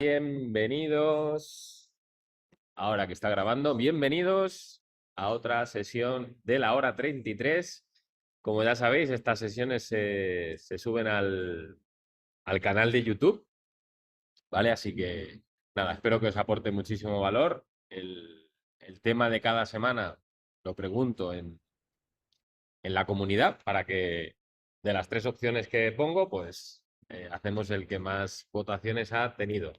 Bienvenidos, ahora que está grabando, bienvenidos a otra sesión de la hora 33. Como ya sabéis, estas sesiones se suben al canal de YouTube, ¿vale? Así que nada, espero que os aporte muchísimo valor. El tema de cada semana lo pregunto en la comunidad para que de las tres opciones que pongo, pues hacemos el que más votaciones ha tenido.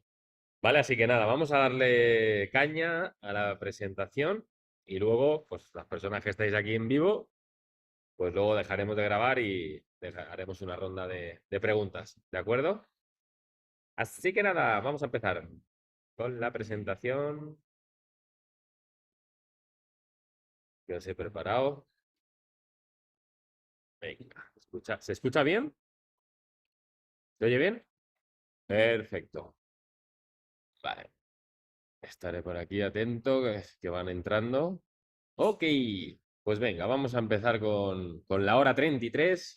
Vale, así que nada, vamos a darle caña a la presentación y luego, pues las personas que estáis aquí en vivo, pues luego dejaremos de grabar y haremos una ronda de preguntas, ¿de acuerdo? Así que nada, vamos a empezar con la presentación que os he preparado. Venga, ¿se escucha bien? ¿Se oye bien? Perfecto. Vale, estaré por aquí atento, que van entrando. Ok, pues venga, vamos a empezar con la hora 33.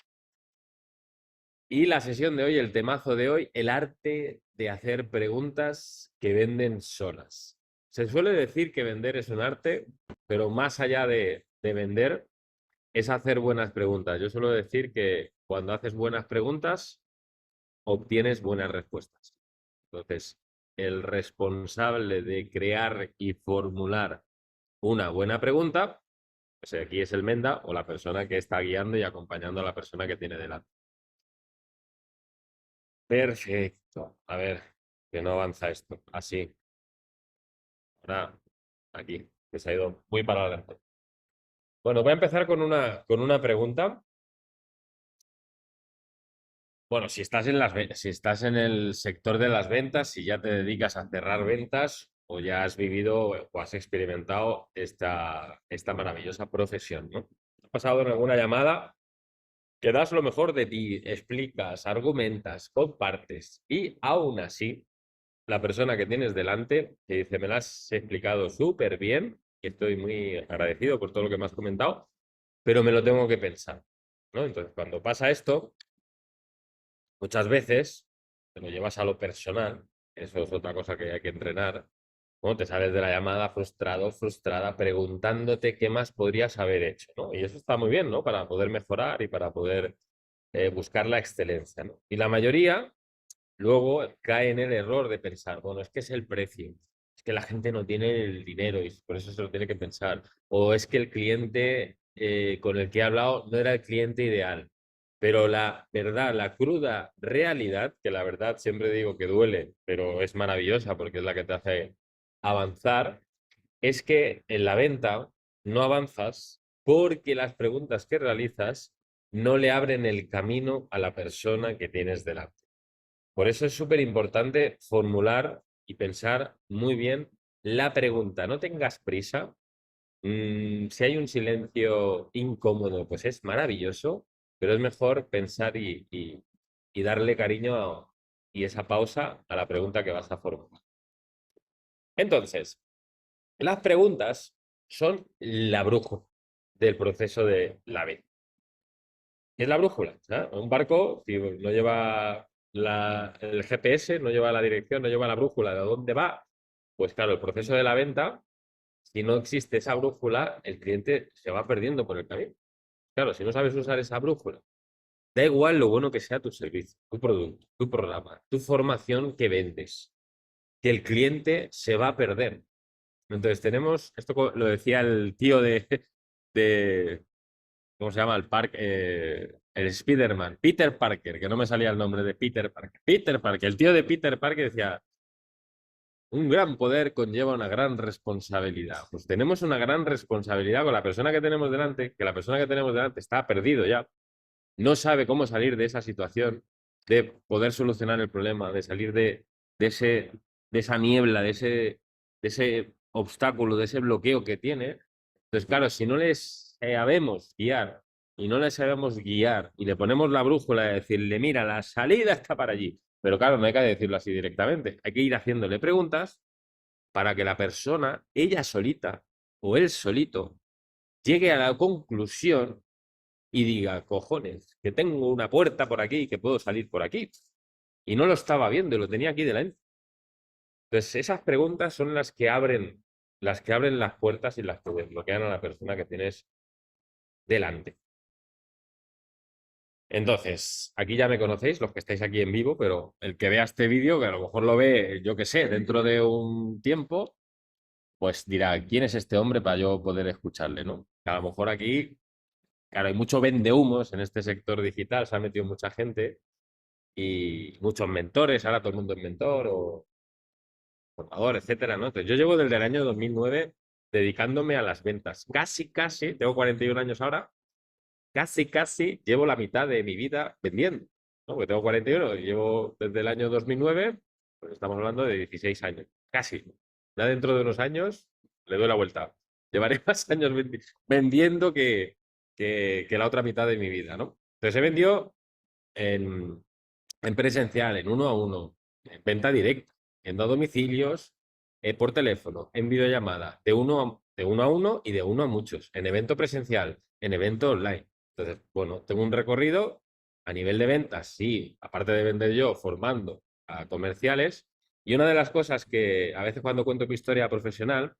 Y la sesión de hoy, el temazo de hoy, el arte de hacer preguntas que venden solas. Se suele decir que vender es un arte, pero más allá de vender es hacer buenas preguntas. Yo suelo decir que cuando haces buenas preguntas, obtienes buenas respuestas. Entonces, el responsable de crear y formular una buena pregunta, pues aquí es el Menda o la persona que está guiando y acompañando a la persona que tiene delante. Perfecto. A ver, que no avanza esto. Así. Ahora, aquí, que se ha ido muy para adelante. Bueno, voy a empezar con una pregunta. Bueno, si estás si estás en el sector de las ventas, si ya te dedicas a cerrar ventas o ya has vivido o has experimentado esta maravillosa profesión, ¿no? ¿Ha pasado en alguna llamada que das lo mejor de ti, explicas, argumentas, compartes y aún así la persona que tienes delante te dice, me la has explicado súper bien, y estoy muy agradecido por todo lo que me has comentado, pero me lo tengo que pensar, ¿no? Entonces, cuando pasa esto, muchas veces te lo llevas a lo personal, eso es otra cosa que hay que entrenar, ¿no? Te sales de la llamada frustrado, frustrada, preguntándote qué más podrías haber hecho, ¿no? Y eso está muy bien, ¿no? Para poder mejorar y para poder buscar la excelencia, ¿no? Y la mayoría luego cae en el error de pensar, bueno, es que es el precio, es que la gente no tiene el dinero y por eso se lo tiene que pensar, o es que el cliente con el que he hablado no era el cliente ideal. Pero la verdad, la cruda realidad, que la verdad siempre digo que duele, pero es maravillosa porque es la que te hace avanzar, es que en la venta no avanzas porque las preguntas que realizas no le abren el camino a la persona que tienes delante. Por eso es súper importante formular y pensar muy bien la pregunta. No tengas prisa. Si hay un silencio incómodo, pues es maravilloso, pero es mejor pensar y darle cariño y esa pausa a la pregunta que vas a formular. Entonces, las preguntas son la brújula del proceso de la venta. ¿Qué es la brújula? ¿Sabes? Un barco, si no lleva el GPS, no lleva la dirección, no lleva la brújula de dónde va, pues claro, el proceso de la venta, si no existe esa brújula, el cliente se va perdiendo por el camino. Claro, si no sabes usar esa brújula, da igual lo bueno que sea tu servicio, tu producto, tu programa, tu formación que vendes, que el cliente se va a perder. Entonces tenemos, esto lo decía el tío de ¿cómo se llama? El Spider-Man, Peter Parker, que no me salía el nombre de Peter Parker. Peter Parker, el tío de Peter Parker decía, un gran poder conlleva una gran responsabilidad. Pues tenemos una gran responsabilidad con la persona que tenemos delante, que la persona que tenemos delante está perdido ya, no sabe cómo salir de esa situación, de poder solucionar el problema, de salir de ese, de esa niebla, de ese obstáculo, de ese bloqueo que tiene. Entonces, claro, si no les sabemos guiar y no les sabemos guiar y le ponemos la brújula de decirle, mira, la salida está para allí. Pero claro, no hay que decirlo así directamente. Hay que ir haciéndole preguntas para que la persona, ella solita o él solito, llegue a la conclusión y diga, cojones, que tengo una puerta por aquí y que puedo salir por aquí. Y no lo estaba viendo, lo tenía aquí delante. Entonces, esas preguntas son las que abren las puertas y las que desbloquean a la persona que tienes delante. Entonces, aquí ya me conocéis, los que estáis aquí en vivo, pero el que vea este vídeo, que a lo mejor lo ve, yo qué sé, dentro de un tiempo, pues dirá, ¿quién es este hombre para yo poder escucharle, ¿no? Que a lo mejor aquí, claro, hay mucho vendehumos en este sector digital, se ha metido mucha gente y muchos mentores, ahora todo el mundo es mentor o formador, etcétera, ¿no? Entonces, yo llevo desde el año 2009 dedicándome a las ventas. Casi, casi, tengo 41 años ahora, casi, casi llevo la mitad de mi vida vendiendo, ¿no? Porque tengo 41 y llevo desde el año 2009, pues estamos hablando de 16 años, casi. Ya dentro de unos años le doy la vuelta. Llevaré más años vendiendo que la otra mitad de mi vida, ¿no? Entonces he vendido en, en presencial, en uno a uno, en venta directa, en domicilios, por teléfono, en videollamada, de uno a uno y de uno a muchos, en evento presencial, en evento online. Entonces, bueno, tengo un recorrido a nivel de ventas, sí, aparte de vender yo, formando a comerciales. Y una de las cosas que a veces cuando cuento mi historia profesional,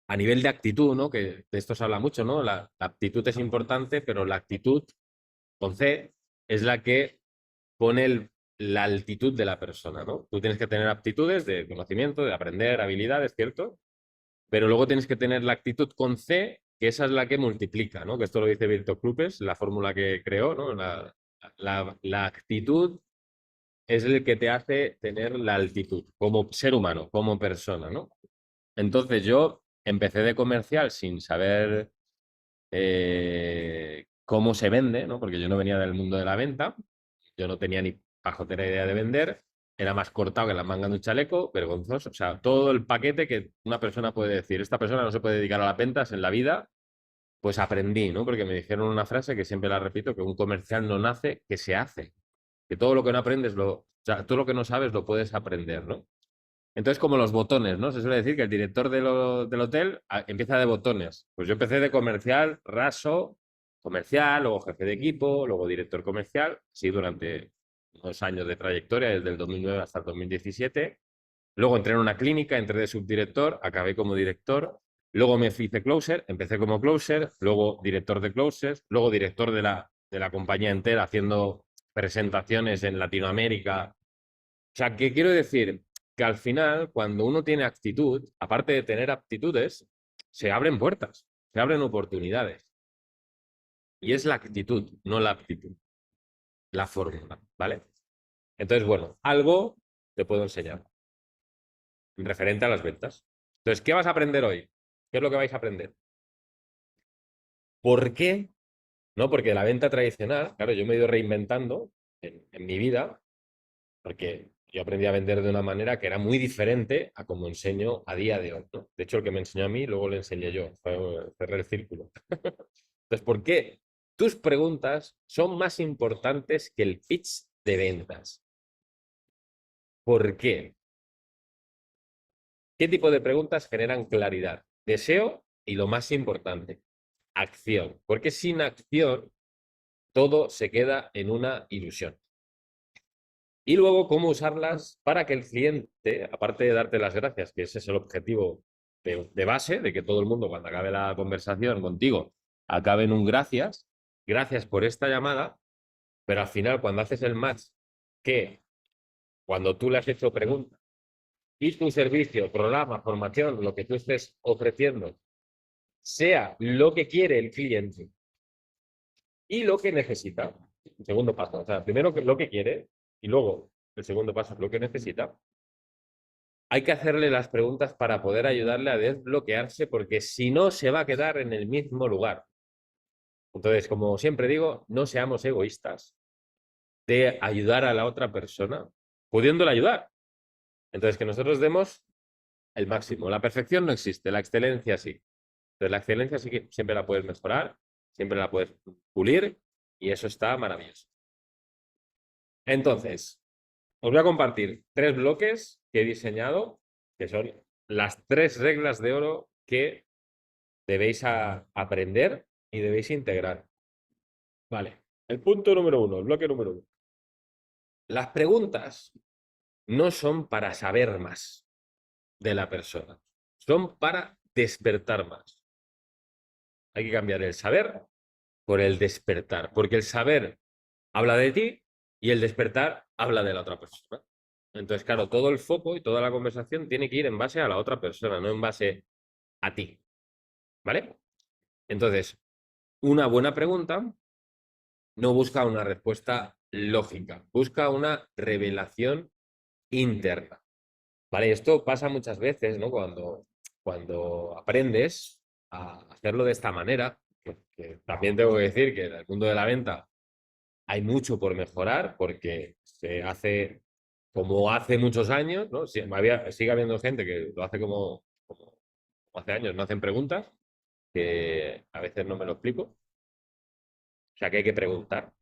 a nivel de actitud, ¿no? Que de esto se habla mucho, ¿no? La aptitud es importante, pero la actitud con C es la que pone la altitud de la persona, ¿no? Tú tienes que tener aptitudes de conocimiento, de aprender, habilidades, ¿cierto? Pero luego tienes que tener la actitud con C, que esa es la que multiplica, ¿no? Que esto lo dice Virto Krupes, la fórmula que creó, ¿no? La actitud es el que te hace tener la altitud como ser humano, como persona, ¿no? Entonces yo empecé de comercial sin saber cómo se vende, ¿no? Porque yo no venía del mundo de la venta, yo no tenía ni pajotera idea de vender, era más cortado que la manga de un chaleco, vergonzoso, o sea, todo el paquete que una persona puede decir, esta persona no se puede dedicar a las ventas en la vida, pues aprendí, ¿no? Porque me dijeron una frase que siempre la repito, que un comercial no nace, que se hace, que todo lo que no aprendes, o sea, todo lo que no sabes lo puedes aprender, ¿no? Entonces, como los botones, ¿no? Se suele decir que el director del hotel empieza de botones. Pues yo empecé de comercial, raso, comercial, luego jefe de equipo, luego director comercial, sí, durante unos años de trayectoria, desde el 2009 hasta el 2017. Luego entré en una clínica, entré de subdirector, acabé como director. Luego me hice closer, empecé como closer, luego director de closers, luego director de la compañía entera haciendo presentaciones en Latinoamérica. O sea, ¿qué quiero decir? Que al final, cuando uno tiene actitud, aparte de tener aptitudes, se abren puertas, se abren oportunidades. Y es la actitud, no la aptitud, la fórmula, ¿vale? Entonces, bueno, algo te puedo enseñar referente a las ventas. Entonces, ¿qué vas a aprender hoy? ¿Qué es lo que vais a aprender? ¿Por qué? No, porque la venta tradicional, claro, yo me he ido reinventando en mi vida, porque yo aprendí a vender de una manera que era muy diferente a como enseño a día de hoy, ¿no? De hecho, el que me enseñó a mí, luego le enseñé yo. Cerré el círculo. Entonces, ¿por qué? Tus preguntas son más importantes que el pitch de ventas. ¿Por qué? ¿Qué tipo de preguntas generan claridad? Deseo y lo más importante, acción. Porque sin acción todo se queda en una ilusión. Y luego, cómo usarlas para que el cliente, aparte de darte las gracias, que ese es el objetivo de base, de que todo el mundo cuando acabe la conversación contigo acabe en un gracias, gracias por esta llamada, pero al final cuando haces el match, que cuando tú le has hecho preguntas y tu servicio, programa, formación, lo que tú estés ofreciendo, sea lo que quiere el cliente y lo que necesita, el segundo paso, o sea, primero lo que quiere y luego el segundo paso es lo que necesita. Hay que hacerle las preguntas para poder ayudarle a desbloquearse, porque si no, se va a quedar en el mismo lugar. Entonces, como siempre digo, no seamos egoístas de ayudar a la otra persona, pudiéndola ayudar. Entonces, que nosotros demos el máximo. La perfección no existe, la excelencia sí. Entonces, la excelencia sí que siempre la puedes mejorar, siempre la puedes pulir y eso está maravilloso. Entonces, os voy a compartir 3 bloques que he diseñado, que son las 3 reglas de oro que debéis aprender y debéis integrar. Vale. El punto número 1, el bloque número 1. Las preguntas no son para saber más de la persona, son para despertar más. Hay que cambiar el saber por el despertar, porque el saber habla de ti y el despertar habla de la otra persona. Entonces, claro, todo el foco y toda la conversación tiene que ir en base a la otra persona, no en base a ti. ¿Vale? Entonces, una buena pregunta no busca una respuesta lógica, busca una revelación interna. ¿Vale? Esto pasa muchas veces, ¿no? Cuando aprendes a hacerlo de esta manera, que también tengo que decir que en el mundo de la venta hay mucho por mejorar porque se hace como hace muchos años, ¿no? Sigue habiendo gente que lo hace como hace años, no hacen preguntas, que a veces no me lo explico. O sea que hay que preguntar.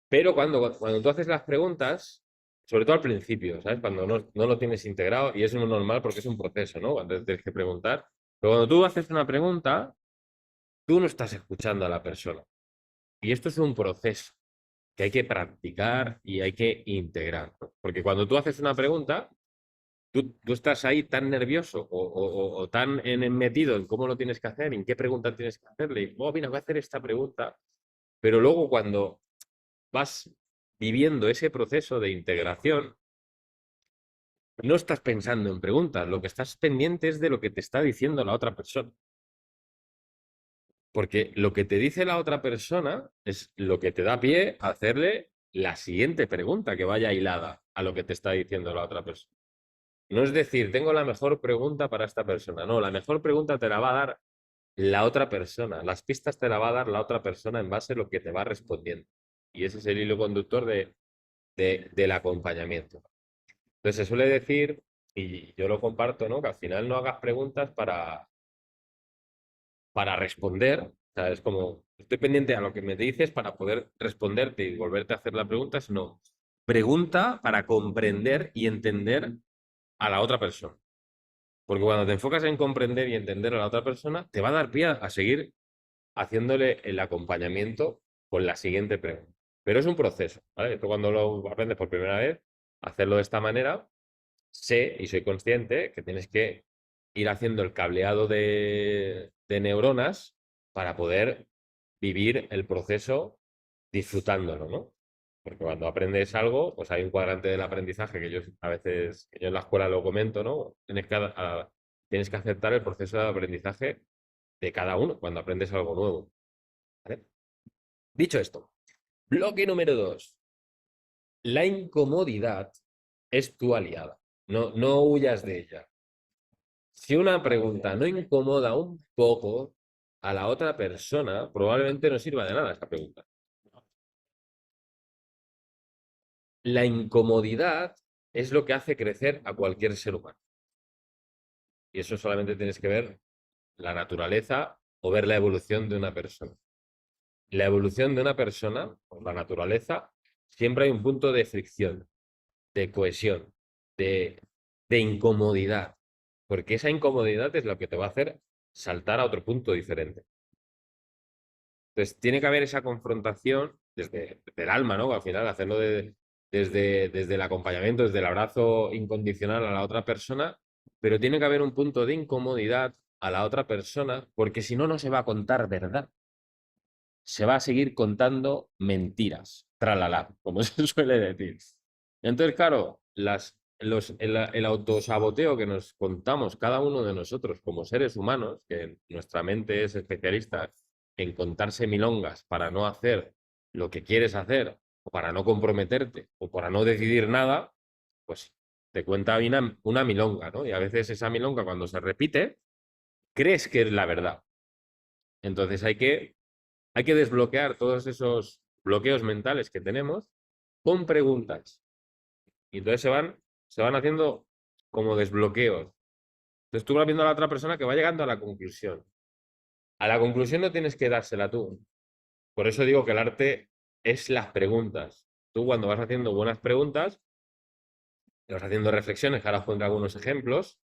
Pero cuando tú haces las preguntas, sobre todo al principio, ¿sabes? Cuando no lo tienes integrado, y eso no es normal porque es un proceso, ¿no? Cuando tienes que preguntar. Pero cuando tú haces una pregunta, tú no estás escuchando a la persona. Y esto es un proceso que hay que practicar y hay que integrar, ¿no? Porque cuando tú haces una pregunta, tú estás ahí tan nervioso o tan metido en cómo lo tienes que hacer, en qué pregunta tienes que hacerle. Y, oh, mira, voy a hacer esta pregunta. Pero luego cuando vas viviendo ese proceso de integración, no estás pensando en preguntas, lo que estás pendiente es de lo que te está diciendo la otra persona. Porque lo que te dice la otra persona es lo que te da pie a hacerle la siguiente pregunta que vaya hilada a lo que te está diciendo la otra persona. No es decir, tengo la mejor pregunta para esta persona. No, la mejor pregunta te la va a dar la otra persona. Las pistas te la va a dar la otra persona en base a lo que te va respondiendo. Y ese es el hilo conductor del acompañamiento. Entonces se suele decir, y yo lo comparto, ¿no? Que al final no hagas preguntas para responder. O sea, es como, estoy pendiente a lo que me dices para poder responderte y volverte a hacer la pregunta, sino pregunta para comprender y entender a la otra persona. Porque cuando te enfocas en comprender y entender a la otra persona, te va a dar pie a seguir haciéndole el acompañamiento con la siguiente pregunta. Pero es un proceso, ¿vale? Esto cuando lo aprendes por primera vez, hacerlo de esta manera, sé y soy consciente que tienes que ir haciendo el cableado de neuronas para poder vivir el proceso disfrutándolo, ¿no? Porque cuando aprendes algo, pues hay un cuadrante del aprendizaje que yo a veces, que yo en la escuela lo comento, ¿no? Tienes que aceptar el proceso de aprendizaje de cada uno cuando aprendes algo nuevo, ¿vale? Dicho esto, bloque número 2. La incomodidad es tu aliada. No huyas de ella. Si una pregunta no incomoda un poco a la otra persona, probablemente no sirva de nada esta pregunta. La incomodidad es lo que hace crecer a cualquier ser humano. Y eso solamente tienes que ver la naturaleza o ver la evolución de una persona. La evolución de una persona, por la naturaleza, siempre hay un punto de fricción, de cohesión, de, de incomodidad. Porque esa incomodidad es lo que te va a hacer saltar a otro punto diferente. Entonces, tiene que haber esa confrontación desde el alma, ¿no? Al final, hacerlo desde el acompañamiento, desde el abrazo incondicional a la otra persona, pero tiene que haber un punto de incomodidad a la otra persona, porque si no, no se va a contar verdad. Se va a seguir contando mentiras, tralala, como se suele decir. Entonces, claro, el autosaboteo que nos contamos cada uno de nosotros como seres humanos, que nuestra mente es especialista en contarse milongas para no hacer lo que quieres hacer, o para no comprometerte, o para no decidir nada, pues te cuenta una milonga, ¿no? Y a veces esa milonga, cuando se repite, crees que es la verdad. Entonces hay que desbloquear todos esos bloqueos mentales que tenemos con preguntas. Y entonces se van haciendo como desbloqueos. Entonces tú vas viendo a la otra persona que va llegando a la conclusión. A la conclusión no tienes que dársela tú. Por eso digo que el arte es las preguntas. Tú cuando vas haciendo buenas preguntas, vas haciendo reflexiones, que ahora os pondré algunos ejemplos,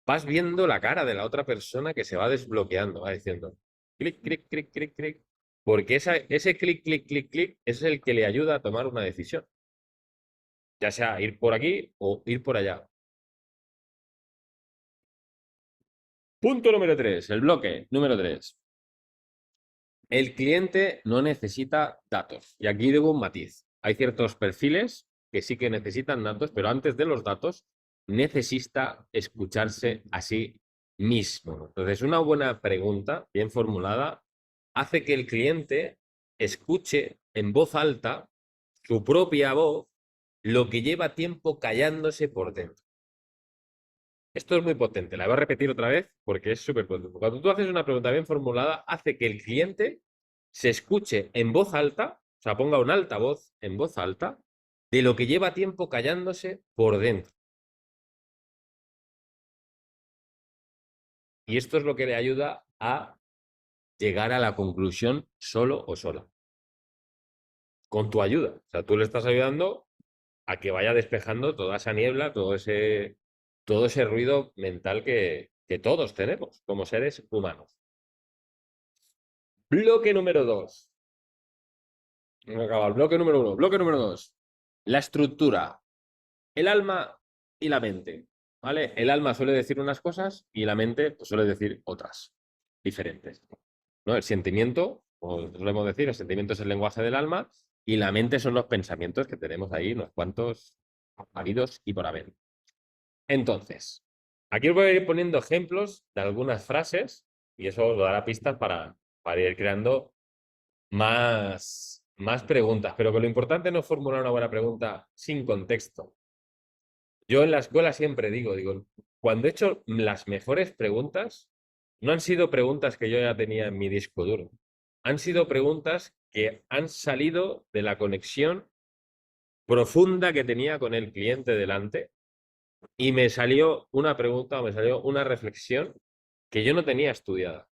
vas viendo la cara de la otra persona que se va desbloqueando, va diciendo clic, clic, clic, clic, clic. Porque ese clic, clic, clic, clic es el que le ayuda a tomar una decisión. ya sea ir por aquí o ir por allá. Punto número 3, el bloque número 3. El cliente no necesita datos. Y aquí debo un matiz. Hay ciertos perfiles que sí que necesitan datos, pero antes de los datos necesita escucharse a sí mismo. Entonces, una buena pregunta, bien formulada, hace que el cliente escuche en voz alta su propia voz lo que lleva tiempo callándose por dentro. Esto es muy potente, la voy a repetir otra vez porque es súper potente. Cuando tú haces una pregunta bien formulada, hace que el cliente se escuche en voz alta, o sea, ponga un altavoz en voz alta, de lo que lleva tiempo callándose por dentro. Y esto es lo que le ayuda a llegar a la conclusión solo o sola. Con tu ayuda. O sea, tú le estás ayudando a que vaya despejando toda esa niebla, todo ese ruido mental que todos tenemos como seres humanos. Bloque número 2. Bloque número 1. Bloque número 2. La estructura. El alma y la mente. ¿Vale? El alma suele decir unas cosas y la mente pues, suele decir otras, diferentes. ¿No? El sentimiento, como solemos decir, el sentimiento es el lenguaje del alma y la mente son los pensamientos que tenemos ahí, unos cuantos habidos y por haber. Entonces, aquí os voy a ir poniendo ejemplos de algunas frases y eso os dará pistas para ir creando más preguntas, pero que lo importante no es formular una buena pregunta sin contexto. Yo en la escuela siempre digo, cuando he hecho las mejores preguntas, no han sido preguntas que yo ya tenía en mi disco duro. Han sido preguntas que han salido de la conexión profunda que tenía con el cliente delante y me salió una pregunta o me salió una reflexión que yo no tenía estudiada.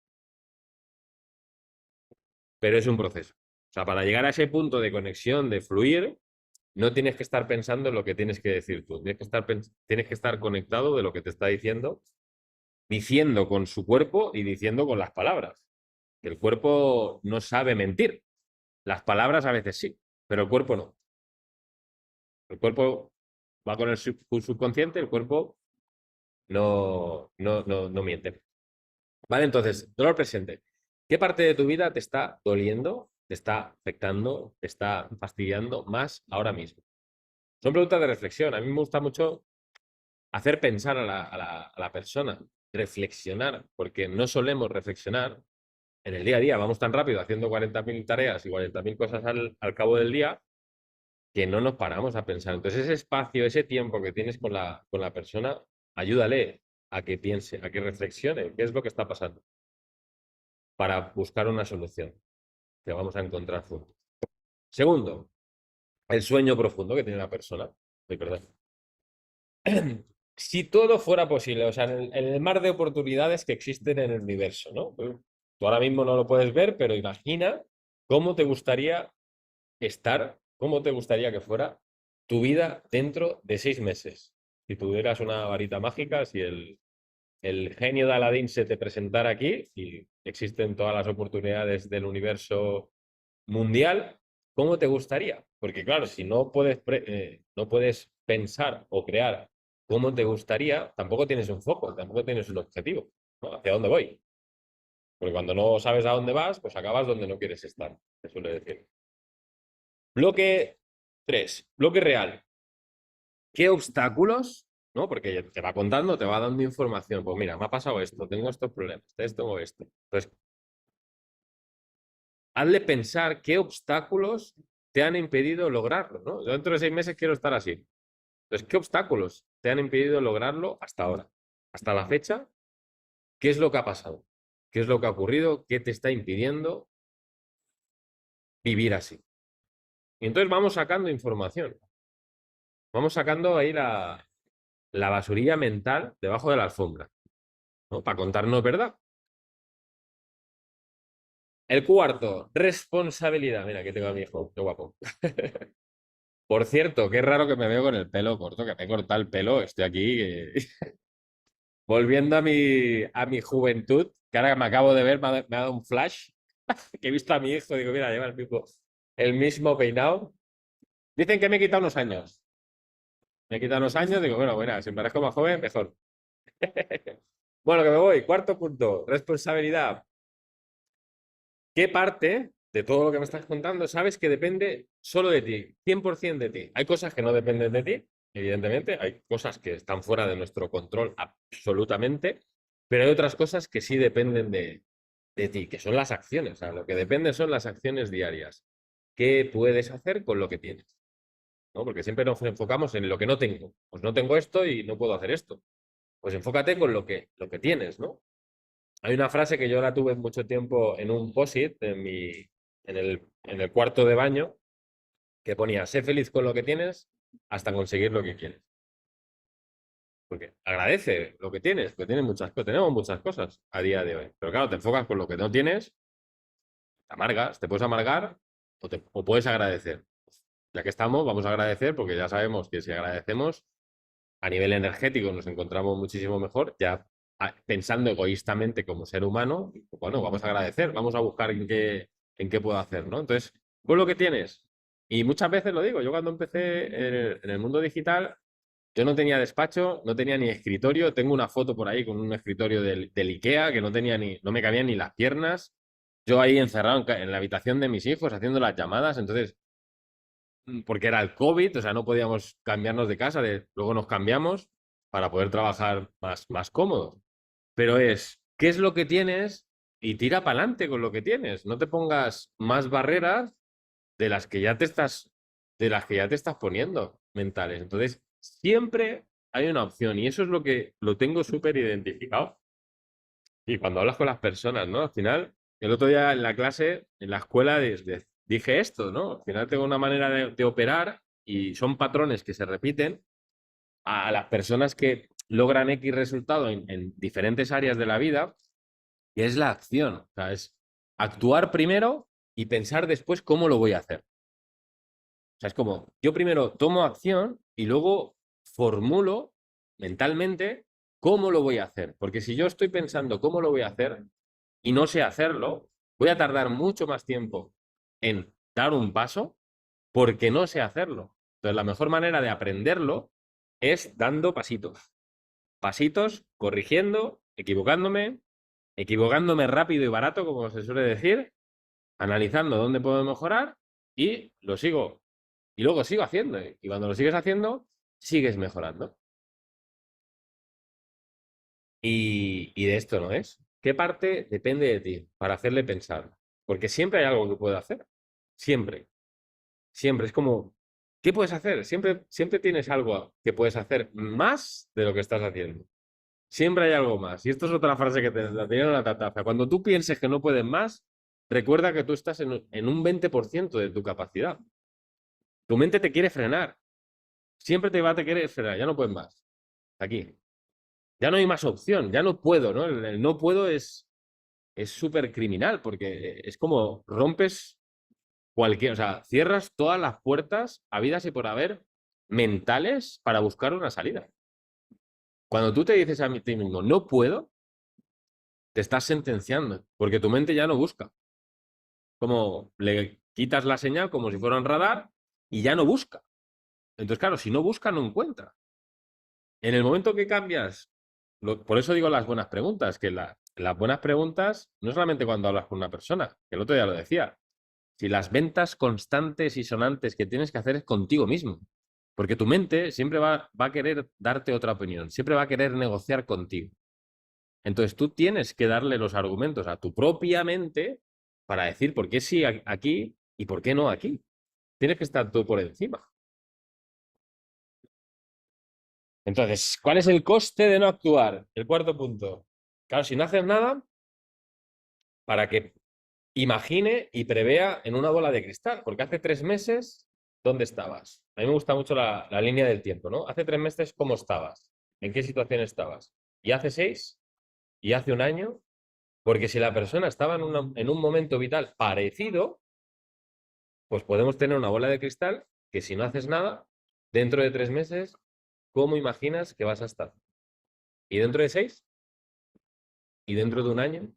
Pero es un proceso. O sea, para llegar a ese punto de conexión, de fluir, no tienes que estar pensando en lo que tienes que decir tú. Tienes que estar conectado de lo que te está diciendo con su cuerpo y diciendo con las palabras. Que el cuerpo no sabe mentir. Las palabras a veces sí, pero el cuerpo no. El cuerpo va con el subconsciente, el cuerpo no miente. Vale, entonces, dolor presente. ¿Qué parte de tu vida te está doliendo, te está afectando, te está fastidiando más ahora mismo? Son preguntas de reflexión. A mí me gusta mucho hacer pensar a la persona, reflexionar, porque no solemos reflexionar en el día a día. Vamos tan rápido haciendo 40.000 tareas y 40.000 cosas al cabo del día que no nos paramos a pensar. Entonces, ese espacio, ese tiempo que tienes con la persona, ayúdale a que piense, a que reflexione qué es lo que está pasando para buscar una solución que vamos a encontrar juntos. Segundo, el sueño profundo que tiene la persona. Ay, perdón. Si todo fuera posible, o sea, en el mar de oportunidades que existen en el universo, ¿no? Tú ahora mismo no lo puedes ver, pero imagina cómo te gustaría estar, cómo te gustaría que fuera tu vida dentro de 6 meses. Si tuvieras una varita mágica, si el genio de Aladín se te presentara aquí y existen todas las oportunidades del universo mundial, ¿cómo te gustaría? Porque claro, si no puedes pensar o crear cómo te gustaría, tampoco tienes un foco, tampoco tienes un objetivo, ¿no? ¿Hacia dónde voy? Porque cuando no sabes a dónde vas, pues acabas donde no quieres estar, se suele decir. Bloque 3, bloque real. ¿Qué obstáculos? ¿No? Porque te va contando, te va dando información. Pues mira, me ha pasado esto, tengo estos problemas, esto o esto. Entonces, hazle pensar qué obstáculos te han impedido lograrlo, ¿no? Yo dentro de 6 meses quiero estar así. Entonces, ¿qué obstáculos te han impedido lograrlo hasta ahora? Hasta la fecha, ¿qué es lo que ha pasado? ¿Qué es lo que ha ocurrido? ¿Qué te está impidiendo vivir así? Y entonces vamos sacando información. Vamos sacando ahí la basurilla mental debajo de la alfombra, ¿no? Para contarnos verdad. El cuarto, responsabilidad. Mira, que tengo a mi hijo, qué guapo. Por cierto, qué raro que me veo con el pelo corto, que me he cortado el pelo, estoy aquí. Volviendo a mi juventud, que ahora me acabo de ver, me ha dado un flash, que he visto a mi hijo, digo, mira, lleva el mismo peinado. Dicen que me he quitado unos años. Me quitan los años, digo, bueno, si me parezco más joven, mejor. Bueno, que me voy. Cuarto punto, responsabilidad. ¿Qué parte de todo lo que me estás contando sabes que depende solo de ti, 100% de ti? Hay cosas que no dependen de ti, evidentemente, hay cosas que están fuera de nuestro control absolutamente, pero hay otras cosas que sí dependen de ti, que son las acciones. O sea, lo que depende son las acciones diarias. ¿Qué puedes hacer con lo que tienes? ¿No? Porque siempre nos enfocamos en lo que no tengo. Pues no tengo esto y no puedo hacer esto. Pues enfócate con lo que tienes, ¿no? Hay una frase que yo la tuve mucho tiempo en un post-it en el cuarto de baño que ponía, sé feliz con lo que tienes hasta conseguir lo que quieres. Porque agradece lo que tienes, porque tienes muchas cosas, tenemos muchas cosas a día de hoy. Pero claro, te enfocas con lo que no tienes, te amargas, te puedes amargar o puedes agradecer. Ya que estamos, vamos a agradecer porque ya sabemos que si agradecemos, a nivel energético nos encontramos muchísimo mejor, ya pensando egoístamente como ser humano, bueno, vamos a agradecer, vamos a buscar en qué puedo hacer, ¿no? Entonces, con lo que tienes. Y muchas veces lo digo, yo cuando empecé en el mundo digital, yo no tenía despacho, no tenía ni escritorio, tengo una foto por ahí con un escritorio del IKEA que no me cabían ni las piernas, yo ahí encerrado en la habitación de mis hijos haciendo las llamadas, entonces porque era el COVID, o sea, no podíamos cambiarnos de casa, luego nos cambiamos para poder trabajar más cómodos. Pero ¿qué es lo que tienes? Y tira para adelante con lo que tienes. No te pongas más barreras de las que ya te estás, de las que ya te estás poniendo mentales. Entonces, siempre hay una opción y eso es lo que lo tengo súper identificado. Y cuando hablas con las personas, ¿no? Al final, el otro día en la clase, en la escuela, dije esto, ¿no? Al final tengo una manera de operar y son patrones que se repiten a las personas que logran X resultado en diferentes áreas de la vida, que es la acción. O sea, es actuar primero y pensar después cómo lo voy a hacer. O sea, es como, yo primero tomo acción y luego formulo mentalmente cómo lo voy a hacer. Porque si yo estoy pensando cómo lo voy a hacer y no sé hacerlo, voy a tardar mucho más tiempo en dar un paso porque no sé hacerlo. Entonces, la mejor manera de aprenderlo es dando pasitos. Pasitos, corrigiendo, equivocándome rápido y barato, como se suele decir, analizando dónde puedo mejorar y lo sigo. Y luego sigo haciendo. Y cuando lo sigues haciendo, sigues mejorando. Y de esto no es. ¿Qué parte depende de ti para hacerle pensar? Porque siempre hay algo que puede hacer. Siempre. Siempre. Es como, ¿qué puedes hacer? Siempre tienes algo que puedes hacer más de lo que estás haciendo. Siempre hay algo más. Y esto es otra frase que te la tenía en la tataza. Cuando tú pienses que no puedes más, recuerda que tú estás en un 20% de tu capacidad. Tu mente te quiere frenar. Siempre te va a querer frenar. Ya no puedes más. Aquí. Ya no hay más opción. Ya no puedo, ¿no? El no puedo es súper criminal porque es como rompes o sea, cierras todas las puertas habidas y por haber mentales para buscar una salida. Cuando tú te dices a ti mismo, no puedo, te estás sentenciando, porque tu mente ya no busca. Como le quitas la señal como si fuera un radar y ya no busca. Entonces, claro, si no busca, no encuentra. En el momento que cambias, por eso digo las buenas preguntas, que las buenas preguntas no solamente cuando hablas con una persona, que el otro día lo decía, si las ventas constantes y sonantes que tienes que hacer es contigo mismo. Porque tu mente siempre va a querer darte otra opinión, siempre va a querer negociar contigo. Entonces tú tienes que darle los argumentos a tu propia mente para decir por qué sí aquí y por qué no aquí. Tienes que estar tú por encima. Entonces, ¿cuál es el coste de no actuar? El cuarto punto. Claro, si no haces nada, para que imagine y prevea en una bola de cristal, porque hace 3 meses, ¿dónde estabas? A mí me gusta mucho la línea del tiempo, ¿no? Hace 3 meses, ¿cómo estabas? ¿En qué situación estabas? ¿Y hace 6? ¿Y hace un año? Porque si la persona estaba en un momento vital parecido, pues podemos tener una bola de cristal que si no haces nada, dentro de 3 meses, ¿cómo imaginas que vas a estar? ¿Y dentro de 6? ¿Y dentro de un año?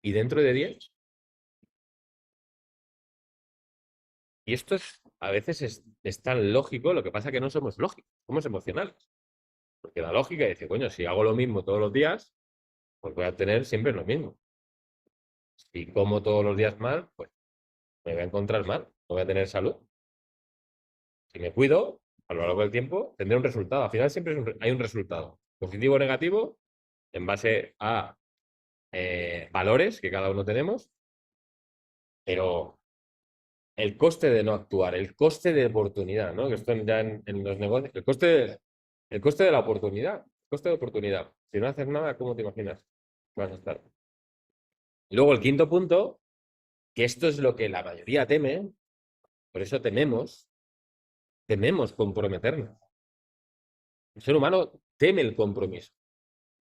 ¿Y dentro de 10? Y esto es a veces es tan lógico, lo que pasa que no somos lógicos, somos emocionales. Porque la lógica dice, coño, si hago lo mismo todos los días, pues voy a tener siempre lo mismo. Si como todos los días mal, pues me voy a encontrar mal, no voy a tener salud. Si me cuido, a lo largo del tiempo, tendré un resultado. Al final siempre hay un resultado, positivo o negativo, en base a valores que cada uno tenemos, pero el coste de no actuar, el coste de oportunidad, ¿no? Que esto ya en los negocios, el coste de la oportunidad, el coste de oportunidad. Si no haces nada, ¿cómo te imaginas que vas a estar? Y luego el quinto punto, que esto es lo que la mayoría teme, por eso tememos comprometernos. El ser humano teme el compromiso,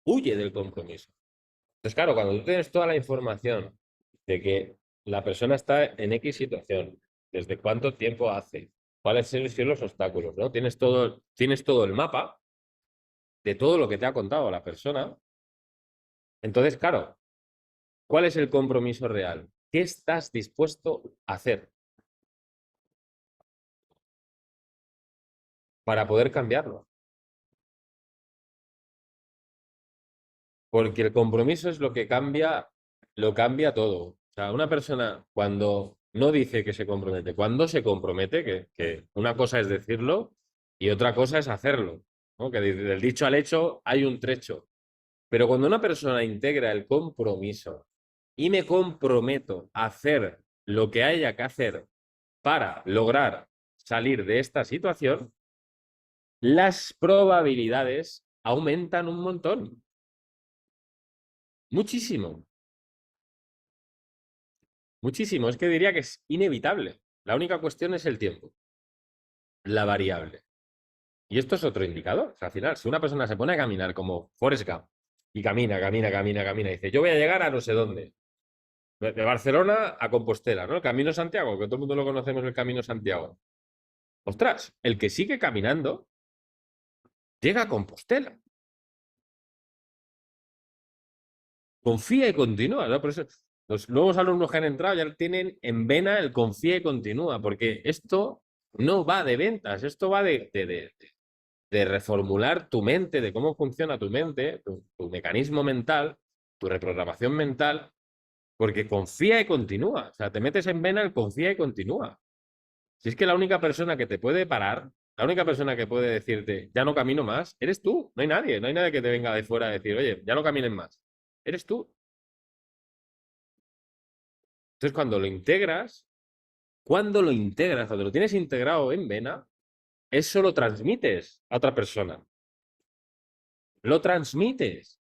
huye del compromiso. Entonces, claro, cuando tú tienes toda la información de que la persona está en X situación, desde cuánto tiempo hace, cuáles son los obstáculos, ¿no? Tienes todo el mapa de todo lo que te ha contado la persona. Entonces, claro, ¿cuál es el compromiso real? ¿Qué estás dispuesto a hacer para poder cambiarlo? Porque el compromiso es lo cambia todo. O sea, una persona cuando no dice que se compromete, cuando se compromete, que una cosa es decirlo y otra cosa es hacerlo, ¿no? Que del dicho al hecho hay un trecho. Pero cuando una persona integra el compromiso y me comprometo a hacer lo que haya que hacer para lograr salir de esta situación, las probabilidades aumentan un montón, muchísimo. Muchísimo, es que diría que es inevitable. La única cuestión es el tiempo, la variable. Y esto es otro indicador. O sea, al final, si una persona se pone a caminar como Forrest Gump y camina, y dice, yo voy a llegar a no sé dónde, de Barcelona a Compostela, ¿no? El Camino Santiago, que todo el mundo lo conocemos, el Camino Santiago. Ostras, el que sigue caminando llega a Compostela. Confía y continúa, ¿no? Por eso los nuevos alumnos que han entrado ya tienen en vena el confía y continúa, porque esto no va de ventas, esto va de reformular tu mente, de cómo funciona tu mente, tu mecanismo mental, tu reprogramación mental, porque confía y continúa. O sea, te metes en vena el confía y continúa. Si es que la única persona que te puede parar, la única persona que puede decirte, ya no camino más, eres tú. No hay nadie que te venga de fuera a decir, oye, ya no camines más. Eres tú. Entonces, cuando lo tienes integrado en vena, eso lo transmites a otra persona. Lo transmites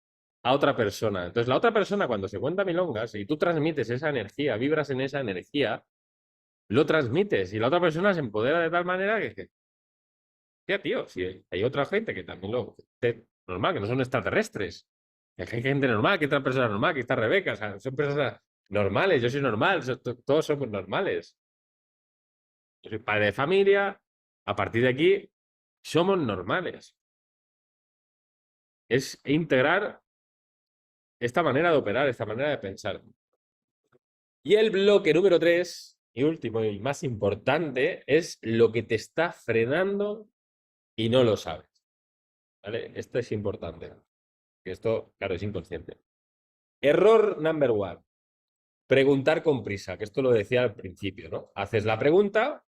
a otra persona. Entonces, la otra persona, cuando se cuenta milongas y tú transmites esa energía, vibras en esa energía, lo transmites y la otra persona se empodera de tal manera que ya, tío, si hay otra gente que también normal, que no son extraterrestres. Hay gente normal, que otra persona normal, que está Rebeca, o sea, son personas normales, yo soy normal, todos somos normales. Yo soy padre de familia, a partir de aquí somos normales. Es integrar esta manera de operar, esta manera de pensar. Y el bloque número 3, y último y más importante, es lo que te está frenando y no lo sabes. ¿Vale? Esto es importante. Esto, claro, es inconsciente. Error number one. Preguntar con prisa, que esto lo decía al principio, ¿no? Haces la pregunta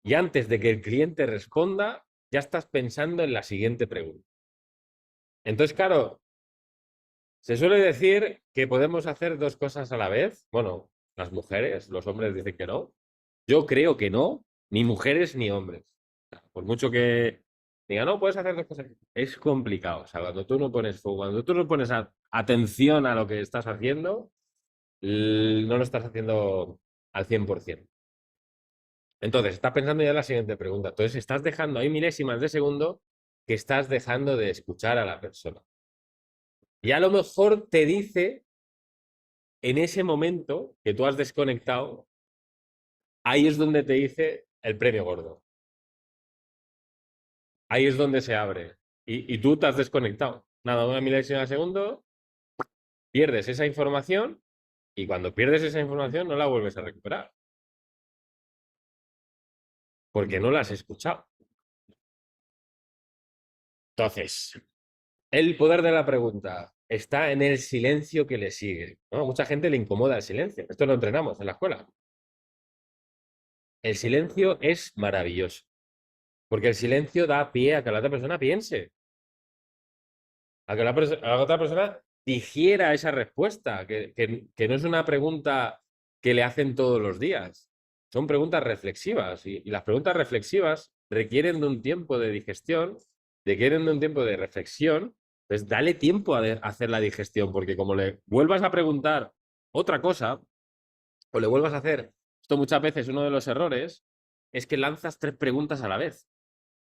y antes de que el cliente responda, ya estás pensando en la siguiente pregunta. Entonces, claro, se suele decir que podemos hacer dos cosas a la vez. Bueno, las mujeres, los hombres dicen que no. Yo creo que no, ni mujeres ni hombres. Por mucho que diga, no, puedes hacer dos cosas. Es complicado. O sea, cuando tú no pones fuego, cuando tú no pones atención a lo que estás haciendo, no lo estás haciendo al 100%. Entonces, estás pensando ya en la siguiente pregunta. Entonces, estás dejando, hay milésimas de segundo que estás dejando de escuchar a la persona. Y a lo mejor te dice en ese momento que tú has desconectado, ahí es donde te dice el premio gordo. Ahí es donde se abre. Y tú te has desconectado. Nada, una milésima de segundo, pierdes esa información y cuando pierdes esa información no la vuelves a recuperar. porque no la has escuchado. Entonces, el poder de la pregunta está en el silencio que le sigue, ¿no? Mucha gente le incomoda el silencio. Esto lo entrenamos en la escuela. El silencio es maravilloso, porque el silencio da pie a que la otra persona piense, a que a la otra persona digiera esa respuesta, que no es una pregunta que le hacen todos los días. Son preguntas reflexivas y las preguntas reflexivas requieren de un tiempo de digestión, requieren de un tiempo de reflexión. Pues dale tiempo a hacer la digestión, porque como le vuelvas a preguntar otra cosa o le vuelvas a hacer, esto muchas veces uno de los errores es que lanzas tres preguntas a la vez,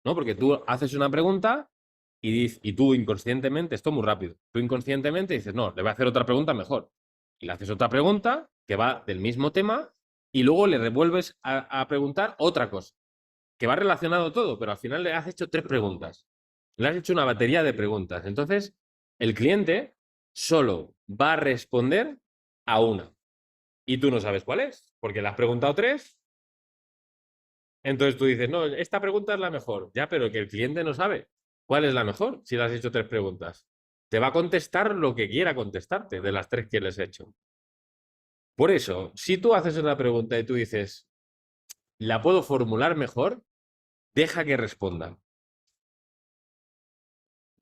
¿no? Porque tú haces una pregunta y tú inconscientemente, esto es muy rápido, tú inconscientemente dices, no, le voy a hacer otra pregunta mejor. Y le haces otra pregunta que va del mismo tema y luego le revuelves a preguntar otra cosa, que va relacionado todo, pero al final le has hecho tres preguntas. Le has hecho una batería de preguntas. Entonces, el cliente solo va a responder a una. Y tú no sabes cuál es, porque le has preguntado tres. Entonces tú dices, no, esta pregunta es la mejor. Ya, pero que el cliente no sabe cuál es la mejor si le has hecho tres preguntas. Te va a contestar lo que quiera contestarte de las tres que les he hecho. Por eso, si tú haces una pregunta y tú dices, ¿la puedo formular mejor? Deja que responda.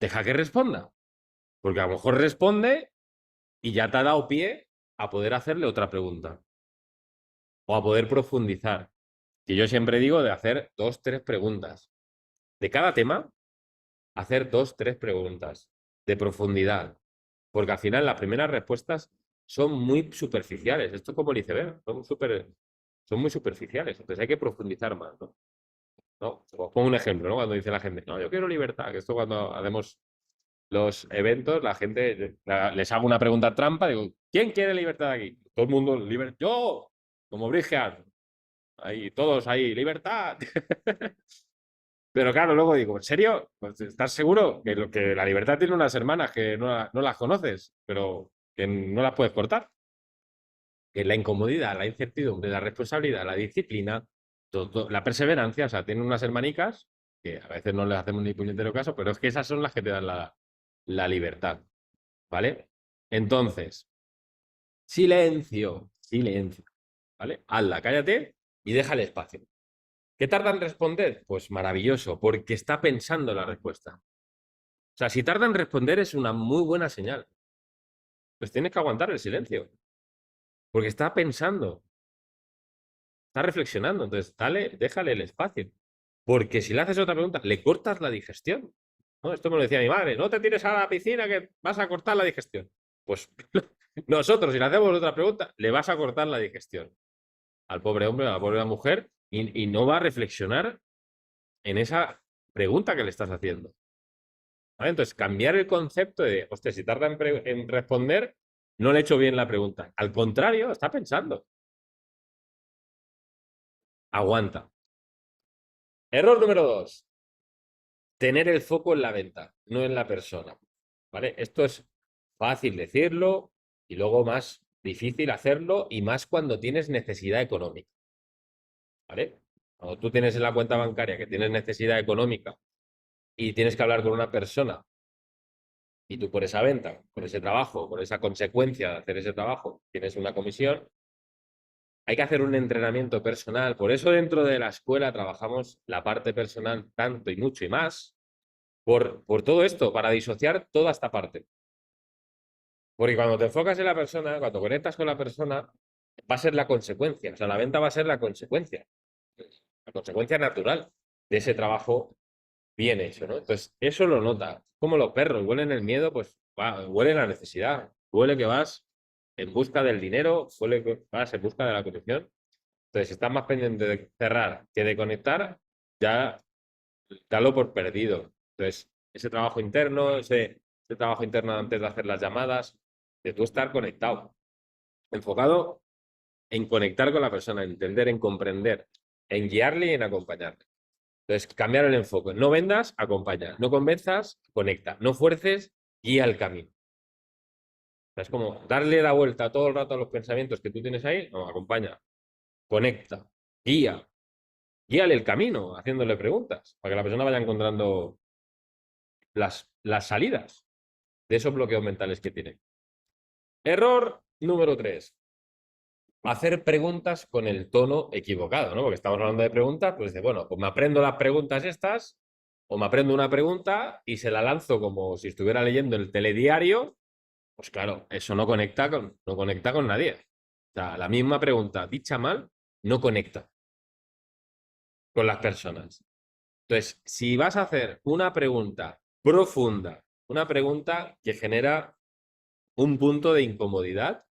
Deja que responda. Porque a lo mejor responde y ya te ha dado pie a poder hacerle otra pregunta. O a poder profundizar. Que yo siempre digo de hacer dos, tres preguntas. De cada tema, hacer dos, tres preguntas de profundidad. Porque al final las primeras respuestas son muy superficiales. Esto es como el iceberg, son muy superficiales. Entonces hay que profundizar más, ¿no? ¿No? Os pongo un ejemplo, ¿no? Cuando dice la gente, no, yo quiero libertad, que esto cuando hacemos los eventos, la gente les hago una pregunta trampa, digo, ¿quién quiere libertad aquí? Todo el mundo, yo, como Bridget, ahí, todos ahí, libertad. Pero claro, luego digo, ¿en serio? Pues, ¿estás seguro que la libertad tiene unas hermanas que no las conoces, pero que no las puedes cortar? Que la incomodidad, la incertidumbre, la responsabilidad, la disciplina, la perseverancia, o sea, tienen unas hermanicas que a veces no les hacemos ni puñetero caso, pero es que esas son las que te dan la libertad, ¿vale? Entonces, silencio, silencio, ¿vale? Hazla, cállate y déjale espacio. ¿Qué tarda en responder? Pues maravilloso, porque está pensando la respuesta. O sea, si tarda en responder es una muy buena señal. Pues tienes que aguantar el silencio, porque está pensando, está reflexionando. Entonces, dale, déjale el espacio. Porque si le haces otra pregunta, le cortas la digestión. ¿No? Esto me lo decía mi madre, no te tires a la piscina que vas a cortar la digestión. Pues nosotros, si le hacemos otra pregunta, le vas a cortar la digestión al pobre hombre, a la pobre mujer, y no va a reflexionar en esa pregunta que le estás haciendo. ¿Vale? Entonces, cambiar el concepto de, hostia, si tarda en responder, no le he hecho bien la pregunta. Al contrario, está pensando. Aguanta. Error número 2. Tener el foco en la venta, no en la persona. ¿Vale? Esto es fácil decirlo y luego más difícil hacerlo y más cuando tienes necesidad económica. ¿Vale? Cuando tú tienes en la cuenta bancaria que tienes necesidad económica y tienes que hablar con una persona y tú por esa venta, por ese trabajo, por esa consecuencia de hacer ese trabajo, tienes una comisión, hay que hacer un entrenamiento personal. Por eso dentro de la escuela trabajamos la parte personal tanto y mucho y más, por todo esto, para disociar toda esta parte. Porque cuando te enfocas en la persona, cuando conectas con la persona, va a ser la consecuencia. O sea, la venta va a ser la consecuencia natural de ese trabajo bien hecho, ¿no? Entonces, eso lo nota. Como los perros huelen el miedo, pues huele la necesidad. Huele que vas en busca del dinero, huele que vas en busca de la condición. Entonces, si estás más pendiente de cerrar que de conectar, ya dalo por perdido. Entonces, ese trabajo interno antes de hacer las llamadas, de tú estar conectado, enfocado en conectar con la persona, en entender, en comprender, en guiarle y en acompañarle. Entonces, cambiar el enfoque. No vendas, acompaña. No convenzas, conecta. No fuerces, guía el camino. O sea, es como darle la vuelta todo el rato a los pensamientos que tú tienes ahí. No, acompaña, conecta, guía. guíale el camino, haciéndole preguntas, para que la persona vaya encontrando las salidas de esos bloqueos mentales que tiene. Error número 3. Hacer preguntas con el tono equivocado, ¿no? Porque estamos hablando de preguntas, pues de, bueno, pues me aprendo las preguntas estas, o me aprendo una pregunta y se la lanzo como si estuviera leyendo el telediario, pues claro, eso no conecta con nadie. O sea, la misma pregunta dicha mal no conecta con las personas. Entonces, si vas a hacer una pregunta profunda, una pregunta que genera un punto de incomodidad,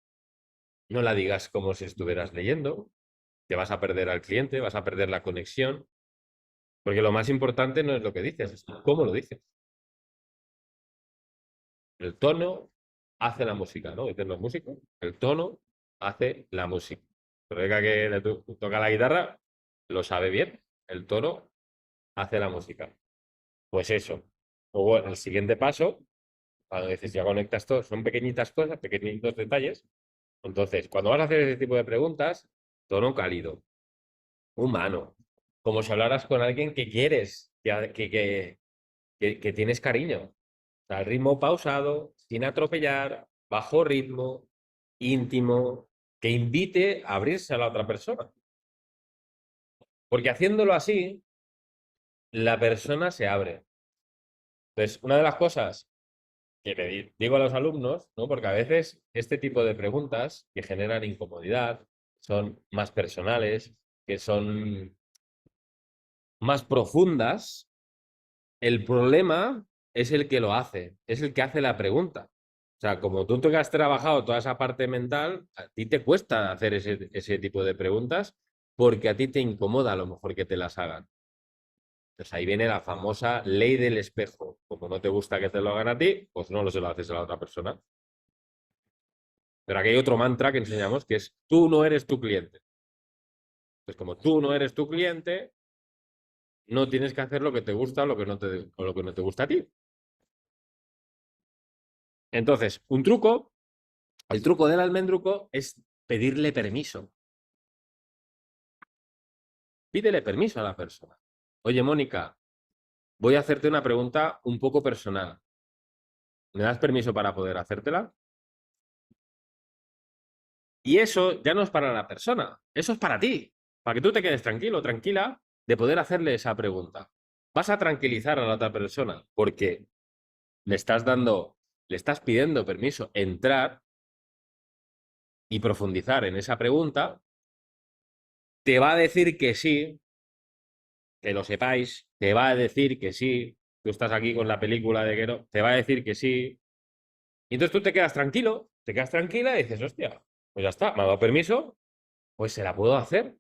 no la digas como si estuvieras leyendo, te vas a perder al cliente, vas a perder la conexión, porque lo más importante no es lo que dices, es cómo lo dices. El tono hace la música, ¿no? Dicen los músicos, el tono hace la música. Pero que le toca la guitarra, lo sabe bien, el tono hace la música. Pues eso. Luego, el siguiente paso, cuando dices, ya conectas todo, son pequeñitas cosas, pequeñitos detalles. Entonces, cuando vas a hacer ese tipo de preguntas, tono cálido, humano, como si hablaras con alguien que quieres, que tienes cariño. O sea, el ritmo pausado, sin atropellar, bajo ritmo, íntimo, que invite a abrirse a la otra persona. Porque haciéndolo así, la persona se abre. Entonces, una de las cosas que le digo a los alumnos, ¿no? Porque a veces este tipo de preguntas que generan incomodidad son más personales, que son más profundas. El problema es el que lo hace, es el que hace la pregunta. O sea, como tú te has trabajado toda esa parte mental, a ti te cuesta hacer ese tipo de preguntas porque a ti te incomoda a lo mejor que te las hagan. Entonces ahí viene la famosa ley del espejo. Como no te gusta que te lo hagan a ti, pues no se lo haces a la otra persona. Pero aquí hay otro mantra que enseñamos que es tú no eres tu cliente. Entonces, como tú no eres tu cliente, no tienes que hacer lo que te gusta o lo que no te gusta a ti. Entonces, el truco del almendruco es pedirle permiso. Pídele permiso a la persona. Oye, Mónica, voy a hacerte una pregunta un poco personal. ¿Me das permiso para poder hacértela? Y eso ya no es para la persona, eso es para ti, para que tú te quedes tranquilo, tranquila de poder hacerle esa pregunta. Vas a tranquilizar a la otra persona porque le estás pidiendo permiso entrar y profundizar en esa pregunta. Te va a decir que sí, que lo sepáis, te va a decir que sí. Tú estás aquí con la película de que no, te va a decir que sí. Y entonces tú te quedas tranquilo, te quedas tranquila y dices, hostia, pues ya está, me ha dado permiso, pues se la puedo hacer.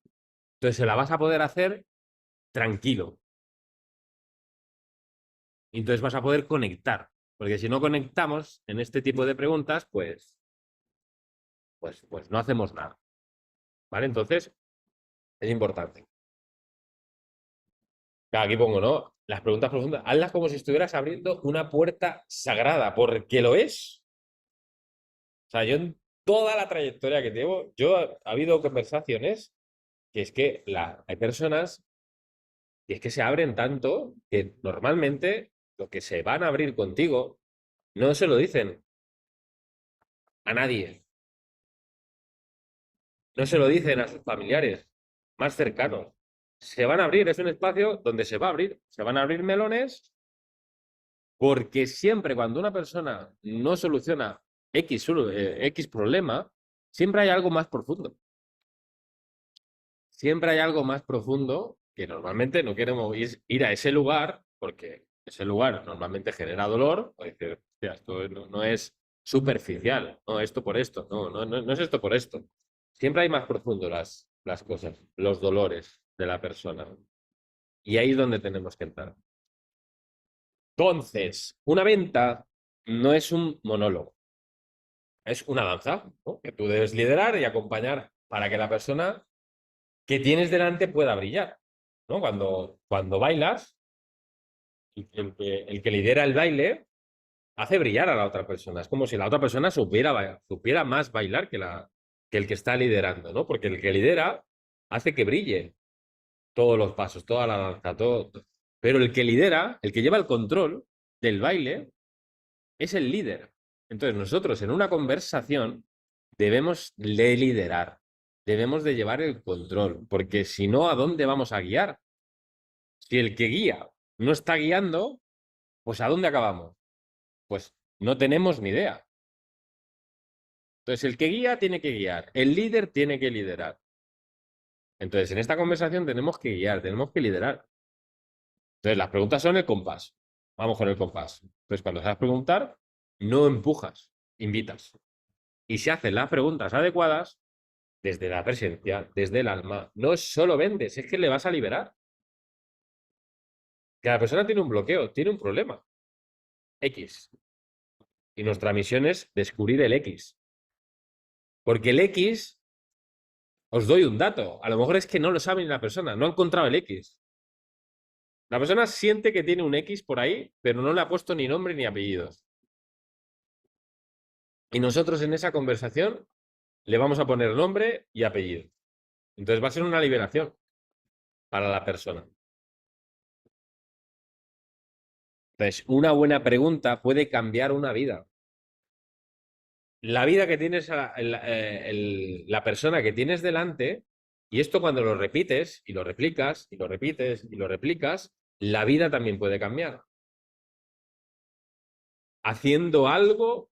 Entonces se la vas a poder hacer tranquilo. Y entonces vas a poder conectar. Porque si no conectamos en este tipo de preguntas, pues no hacemos nada. ¿Vale? Entonces, es importante. Claro, aquí pongo, ¿no? Las preguntas profundas, hazlas como si estuvieras abriendo una puerta sagrada, porque lo es. O sea, yo en toda la trayectoria que llevo, ha habido conversaciones que es que hay personas que es que se abren tanto que normalmente lo que se van a abrir contigo no se lo dicen a nadie, no se lo dicen a sus familiares más cercanos. Se van a abrir, es un espacio donde se va a abrir, se van a abrir melones porque siempre cuando una persona no soluciona X problema, siempre hay algo más profundo. Siempre hay algo más profundo que normalmente no queremos ir a ese lugar porque ese lugar normalmente genera dolor. O decir, "Hostia, esto no es superficial, no, esto por esto, no es esto por esto. Siempre hay más profundo las cosas, los dolores de la persona. Y ahí es donde tenemos que entrar. Entonces, una venta no es un monólogo, es una danza, ¿no? Que tú debes liderar y acompañar para que la persona que tienes delante pueda brillar, ¿no? Cuando bailas, el que lidera el baile hace brillar a la otra persona. Es como si la otra persona supiera más bailar que el que está liderando, ¿no? Porque el que lidera hace que brille. todos los pasos, toda la danza, todo. Pero el que lidera, el que lleva el control del baile, es el líder. Entonces nosotros en una conversación debemos de liderar, debemos de llevar el control, porque si no, ¿a dónde vamos a guiar? Si el que guía no está guiando, pues ¿a dónde acabamos? Pues no tenemos ni idea. Entonces el que guía tiene que guiar, el líder tiene que liderar. Entonces en esta conversación tenemos que guiar, tenemos que liderar. Entonces las preguntas son el compás. Vamos con el compás. Entonces cuando sabes preguntar, no empujas, invitas. Y si haces las preguntas adecuadas, desde la presencia, desde el alma, no solo vendes, es que le vas a liberar. Cada persona tiene un bloqueo, tiene un problema. X. Y nuestra misión es descubrir el X. Porque el X, os doy un dato, a lo mejor es que no lo sabe ni la persona, no ha encontrado el X. La persona siente que tiene un X por ahí, pero no le ha puesto ni nombre ni apellidos. Y nosotros en esa conversación le vamos a poner nombre y apellido. Entonces va a ser una liberación para la persona. Entonces, una buena pregunta puede cambiar una vida. La vida que tienes, la persona que tienes delante, y esto cuando lo repites y lo replicas y lo repites y lo replicas, la vida también puede cambiar. Haciendo algo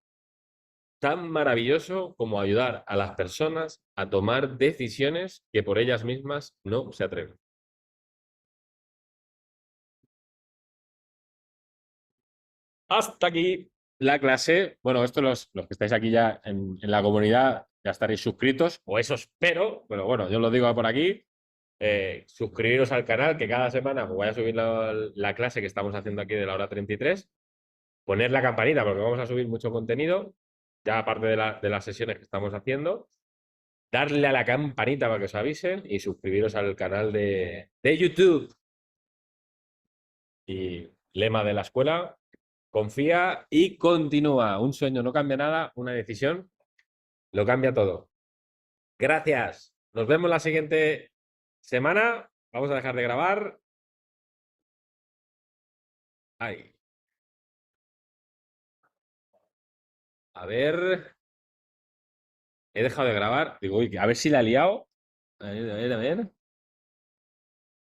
tan maravilloso como ayudar a las personas a tomar decisiones que por ellas mismas no se atreven. Hasta aquí la clase. Bueno, esto los que estáis aquí ya en la comunidad ya estaréis suscritos, o eso espero, pero bueno, yo lo digo por aquí. Suscribiros al canal, que cada semana pues, voy a subir la clase que estamos haciendo aquí de la hora 33. Poner la campanita, porque vamos a subir mucho contenido, ya aparte de las sesiones que estamos haciendo. Darle a la campanita para que os avisen y suscribiros al canal de YouTube. Y lema de la escuela: confía y continúa. Un sueño no cambia nada, una decisión lo cambia todo. Gracias. Nos vemos la siguiente semana. Vamos a dejar de grabar. Ay, a ver. He dejado de grabar. Digo, uy, a ver si la he liado. A ver, a ver, a ver.